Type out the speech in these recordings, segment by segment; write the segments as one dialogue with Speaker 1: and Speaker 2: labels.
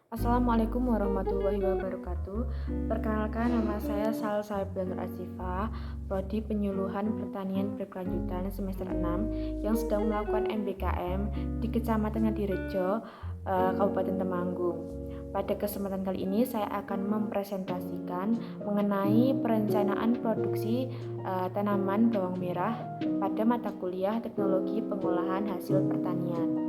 Speaker 1: Assalamualaikum warahmatullahi wabarakatuh. Perkenalkan, nama saya Salsa Binur Asifa, Prodi Penyuluhan Pertanian Berkelanjutan semester 6 yang sedang melakukan MBKM di Kecamatan Ngadirejo, Kabupaten Temanggung. Pada kesempatan kali ini saya akan mempresentasikan mengenai perencanaan produksi tanaman bawang merah pada mata kuliah Teknologi Pengolahan Hasil Pertanian.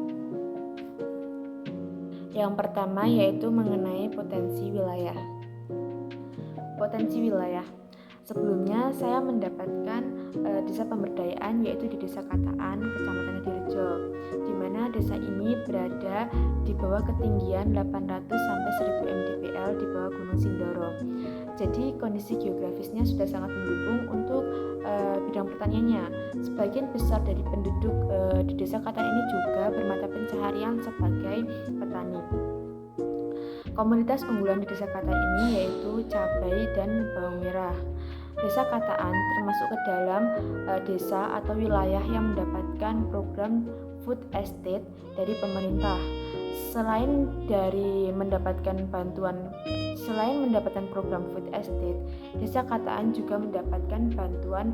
Speaker 1: Yang pertama yaitu mengenai potensi wilayah. Potensi wilayah. Sebelumnya saya mendapatkan desa pemberdayaan yaitu di Desa Kataan, Kecamatan Ngadirejo, di mana desa ini berada di bawah ketinggian 800 sampai 1000 mdpl di bawah Gunung Sindoro. Jadi kondisi geografisnya sudah sangat mendukung untuk bidang pertaniannya. Sebagian besar dari penduduk di Desa Kataan ini juga bermata pencaharian sebagai petani. Komoditas unggulan di Desa Kataan ini yaitu cabai dan bawang merah. Desa Kataan termasuk ke dalam desa atau wilayah yang mendapatkan program food estate dari pemerintah. Selain mendapatkan program food estate, Desa Kataan juga mendapatkan bantuan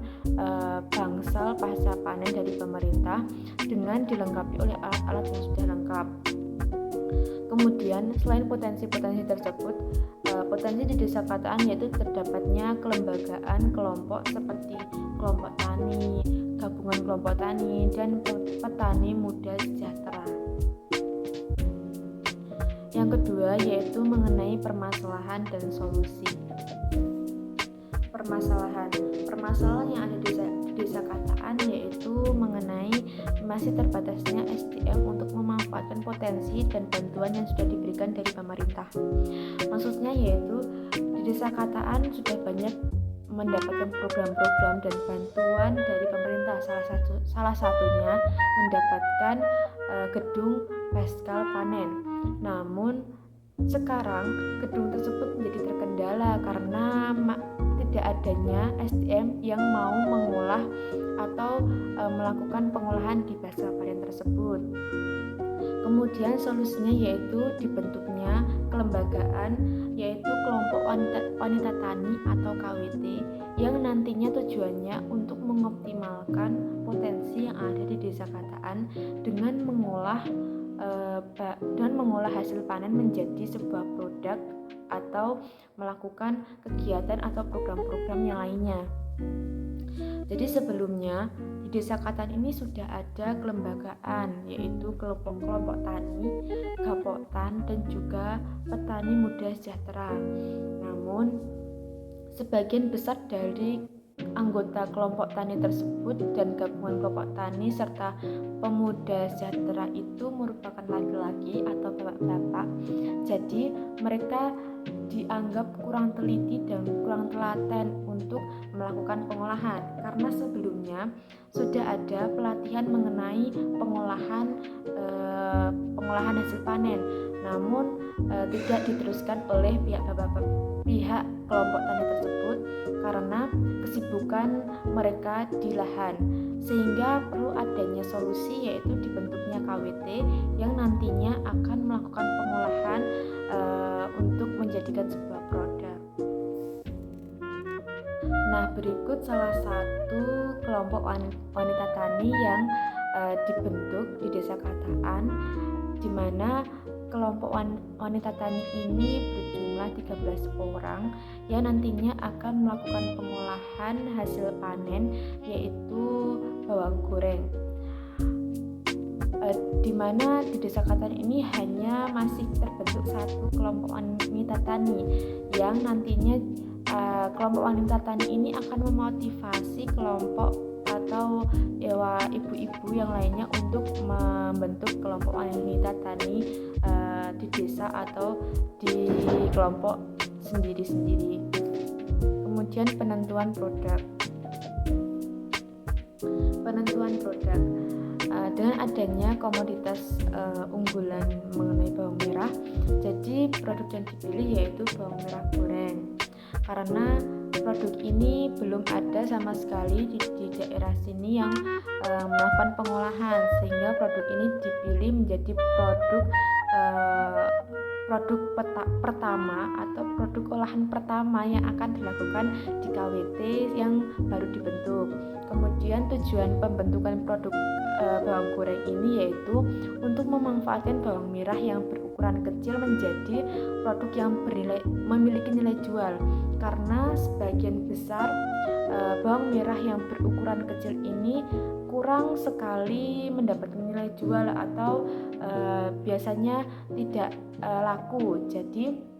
Speaker 1: bangsal pasca panen dari pemerintah dengan dilengkapi oleh alat-alat yang sudah lengkap. Kemudian selain potensi-potensi tersebut, potensi di Desa Kataan yaitu terdapatnya kelembagaan kelompok seperti kelompok tani, gabungan kelompok tani, dan petani muda sejahtera. Yang kedua yaitu mengenai permasalahan dan solusi. Permasalahan yang ada di Desa Kataan yaitu mengenai masih terbatasnya SDM untuk memanfaatkan potensi dan bantuan yang sudah diberikan dari pemerintah. Maksudnya yaitu di Desa Kataan sudah banyak mendapatkan program-program dan bantuan dari pemerintah. Salah satunya mendapatkan gedung pasca panen. Namun sekarang gedung tersebut menjadi terkendala karena tidak adanya SDM yang mau mengolah atau melakukan pengolahan di pasca panen tersebut. Kemudian solusinya yaitu dibentuknya kelembagaan yaitu kelompok wanita tani atau KWT yang nantinya tujuannya untuk mengoptimalkan potensi yang ada di Desa Kataan dengan mengolah hasil panen menjadi sebuah produk atau melakukan kegiatan atau program-program yang lainnya. Jadi sebelumnya di Desa Kataan ini sudah ada kelembagaan yaitu kelompok tani, Gapoktan, dan juga petani muda sejahtera. Namun sebagian besar dari anggota kelompok tani tersebut dan gabungan kelompok tani serta pemuda sejahtera itu merupakan laki-laki atau bapak-bapak. Jadi mereka dianggap kurang teliti dan kurang telaten untuk melakukan pengolahan karena sebelumnya sudah ada pelatihan mengenai pengolahan hasil panen, namun tidak diteruskan oleh pihak kelompok tani tersebut karena kesibukan mereka di lahan, sehingga perlu adanya solusi yaitu dibentuknya KWT yang nantinya akan melakukan pengolahan untuk menjadikan sebuah produk. Nah, berikut salah satu kelompok wanita tani yang dibentuk di Desa Kataan, di mana kelompok wanita tani ini berjumlah 13 orang yang nantinya akan melakukan pengolahan hasil panen yaitu bawang goreng. Di mana di Desa Kataan ini hanya masih terbentuk satu kelompok wanita tani yang nantinya kelompok wanita tani ini akan memotivasi kelompok atau ibu-ibu yang lainnya untuk membentuk kelompok wanita tani di desa atau di kelompok sendiri-sendiri. Kemudian penentuan produk. Dengan adanya komoditas unggulan mengenai bawang merah, jadi produk yang dipilih yaitu bawang merah goreng. Karena produk ini belum ada sama sekali di daerah sini yang melakukan pengolahan, sehingga produk ini dipilih menjadi produk pertama atau produk olahan pertama yang akan dilakukan di KWT yang baru dibentuk. Kemudian tujuan pembentukan produk bawang goreng ini yaitu untuk memanfaatkan bawang merah yang berukuran kecil menjadi produk yang memiliki nilai jual, karena sebagian besar bawang merah yang berukuran kecil ini kurang sekali mendapatkan nilai jual atau biasanya tidak laku. Jadi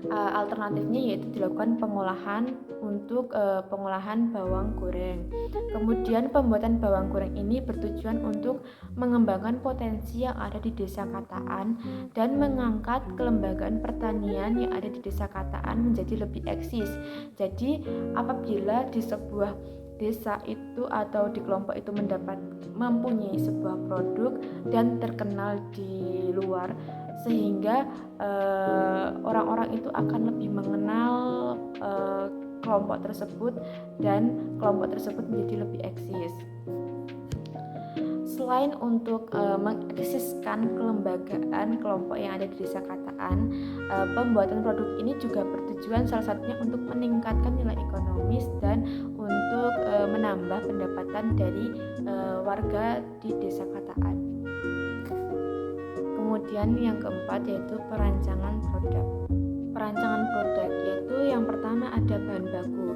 Speaker 1: alternatifnya yaitu dilakukan pengolahan untuk pengolahan bawang goreng. Kemudian pembuatan bawang goreng ini bertujuan untuk mengembangkan potensi yang ada di Desa Kataan dan mengangkat kelembagaan pertanian yang ada di Desa Kataan menjadi lebih eksis. Jadi apabila di sebuah desa itu atau di kelompok itu mempunyai sebuah produk dan terkenal di luar, sehingga orang-orang itu akan lebih mengenal kelompok tersebut dan kelompok tersebut menjadi lebih eksis. Selain untuk mengeksiskan kelembagaan kelompok yang ada di Desa Kataan, pembuatan produk ini juga bertujuan salah satunya untuk meningkatkan nilai ekonomis dan untuk menambah pendapatan dari warga di Desa Kataan. Kemudian yang keempat yaitu perancangan produk. Perancangan produk yaitu yang pertama ada bahan baku.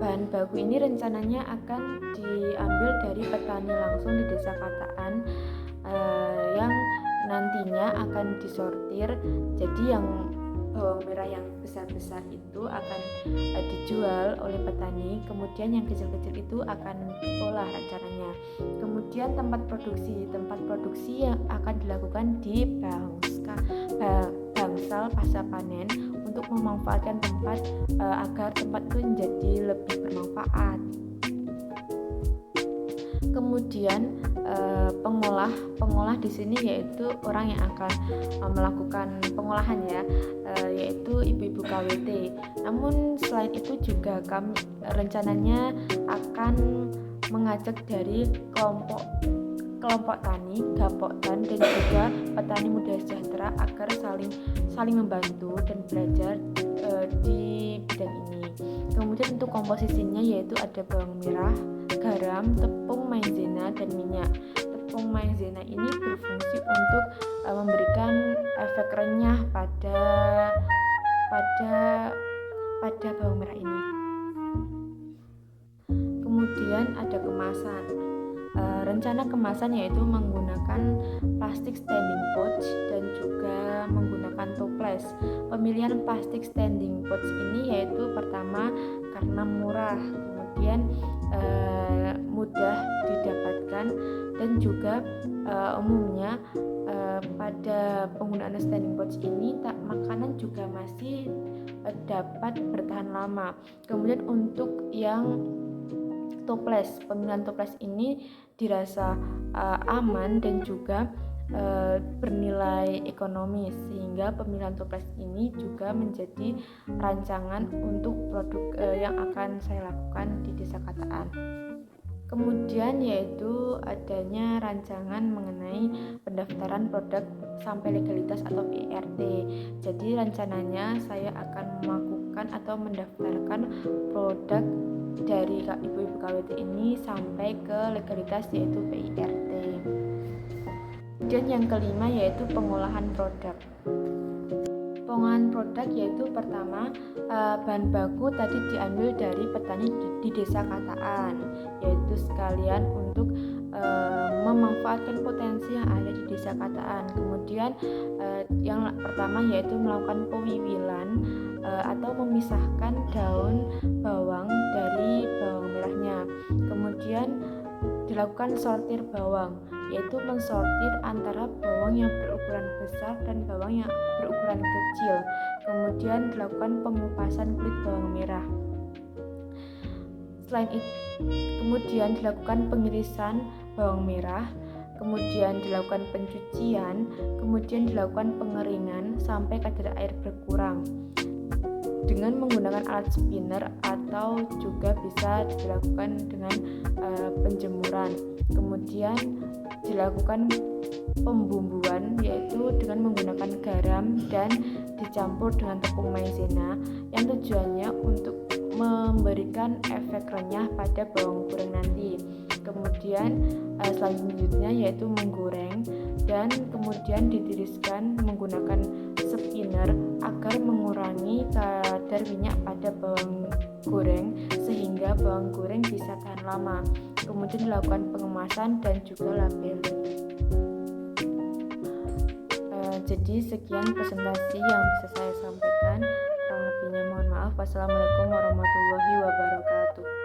Speaker 1: Bahan baku ini rencananya akan diambil dari petani langsung di Desa Kataan yang nantinya akan disortir. Jadi yang bawang merah yang besar-besar itu akan dijual oleh petani, kemudian yang kecil-kecil itu akan diolah rencananya. Kemudian tempat produksi yang akan dilakukan di bangsal pasca panen untuk memanfaatkan tempat agar tempat itu menjadi lebih bermanfaat. Kemudian pengolah di sini yaitu orang yang akan melakukan pengolahan yaitu ibu-ibu KWT. Namun selain itu juga kami rencananya akan mengajak dari kelompok tani, Gapoktan dan juga petani muda sejahtera agar saling membantu dan belajar di bidang ini. Kemudian untuk komposisinya yaitu ada bawang merah, garam, tepung maizena dan minyak. Tepung maizena ini berfungsi untuk memberikan efek renyah pada bawang merah ini. Kemudian ada kemasan. Rencana kemasan yaitu menggunakan plastik standing pouch dan juga menggunakan toples. Pemilihan plastik standing pouch ini yaitu pertama karena murah, kemudian mudah didapatkan, dan juga umumnya pada penggunaan standing pouch ini makanan juga masih dapat bertahan lama. Kemudian untuk yang toples, pemilihan toples ini dirasa aman dan juga bernilai ekonomis, sehingga pemilihan toples ini juga menjadi rancangan untuk produk yang akan saya lakukan di Desa Kataan. Kemudian yaitu adanya rancangan mengenai pendaftaran produk sampai legalitas atau PRT. Jadi rencananya saya akan melakukan atau mendaftarkan produk dari ibu-ibu KWT ini sampai ke legalitas yaitu PIRT. Dan yang kelima yaitu pengolahan produk. Pengolahan produk yaitu pertama bahan baku tadi diambil dari petani di Desa Kataan, yaitu sekalian untuk memanfaatkan potensi yang ada di Desa Kataan. Kemudian yang pertama yaitu melakukan pewiwilan atau memisahkan daun bawang dari bawang merahnya. Kemudian dilakukan sortir bawang, yaitu mensortir antara bawang yang berukuran besar dan bawang yang berukuran kecil. Kemudian dilakukan pengupasan kulit bawang merah. Selain itu, kemudian dilakukan pengirisan bawang merah, kemudian dilakukan pencucian, kemudian dilakukan pengeringan sampai kadar air berkurang dengan menggunakan alat spinner atau juga bisa dilakukan dengan penjemuran. Kemudian dilakukan pembumbuan, yaitu dengan menggunakan garam dan dicampur dengan tepung maizena yang tujuannya untuk memberikan efek renyah pada bawang goreng nanti. Kemudian selanjutnya yaitu menggoreng dan kemudian ditiriskan menggunakan spinner agar mengurangi kadar minyak pada bawang goreng sehingga bawang goreng bisa tahan lama. Kemudian dilakukan pengemasan dan juga label. Jadi sekian presentasi yang bisa saya sampaikan. Kurang lebihnya mohon maaf. Wassalamualaikum warahmatullahi wabarakatuh.